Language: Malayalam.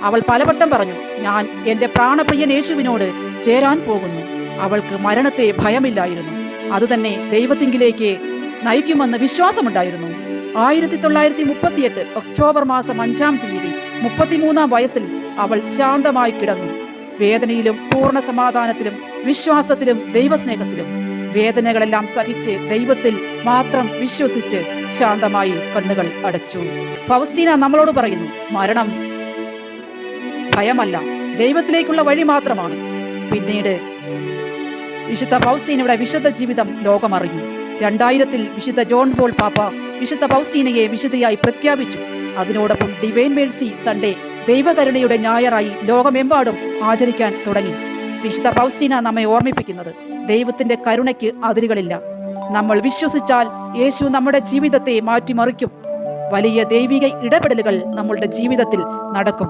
അവൾ പലവട്ടം പറഞ്ഞു, ഞാൻ എൻ്റെ പ്രാണപ്രിയൻ യേശുവിനോട് ചേരാൻ പോകുന്നു. അവൾക്ക് മരണത്തെ ഭയമില്ലായിരുന്നു. അതുതന്നെ ദൈവത്തിങ്കിലേക്ക് നയിക്കുമെന്ന് വിശ്വാസമുണ്ടായിരുന്നു. 1938 ഒക്ടോബർ മാസം 5-ാം തീയതി 33-ാം വയസ്സിൽ അവൾ ശാന്തമായി കിടന്നു. വേദനയിലും പൂർണ്ണ സമാധാനത്തിലും വിശ്വാസത്തിലും ദൈവസ്നേഹത്തിലും. വേദനകളെല്ലാം സഹിച്ച് ദൈവത്തിൽ മാത്രം വിശ്വസിച്ച് ശാന്തമായി കണ്ണുകൾ അടച്ചു. ഫൗസ്റ്റീന നമ്മളോട് പറയുന്നു, മരണം ഭയമല്ല, ദൈവത്തിലേക്കുള്ള വഴി മാത്രമാണ്. പിന്നീട് വിശുദ്ധ ഫൗസ്റ്റീനയുടെ വിശുദ്ധ ജീവിതം ലോകമറിഞ്ഞു. 2000-ൽ വിശുദ്ധ ജോൺ പോൾ പാപ്പ വിശുദ്ധ ഫൗസ്റ്റീനയെ വിശുദ്ധയായി പ്രഖ്യാപിച്ചു. അതിനോടൊപ്പം ഡിവൈൻ മേഴ്സി സൺഡേ, ദൈവകരുണയുടെ ഞായറായി ലോകമെമ്പാടും ആചരിക്കാൻ തുടങ്ങി. വിശുദ്ധ ഫൗസ്റ്റീന നമ്മെ ഓർമ്മിപ്പിക്കുന്നത്, ദൈവത്തിന്റെ കരുണയ്ക്ക് അതിരുകളില്ല. നമ്മൾ വിശ്വസിച്ചാൽ യേശു നമ്മുടെ ജീവിതത്തെ മാറ്റിമറിക്കും. വലിയ ദൈവിക ഇടപെടലുകൾ നമ്മളുടെ ജീവിതത്തിൽ നടക്കും.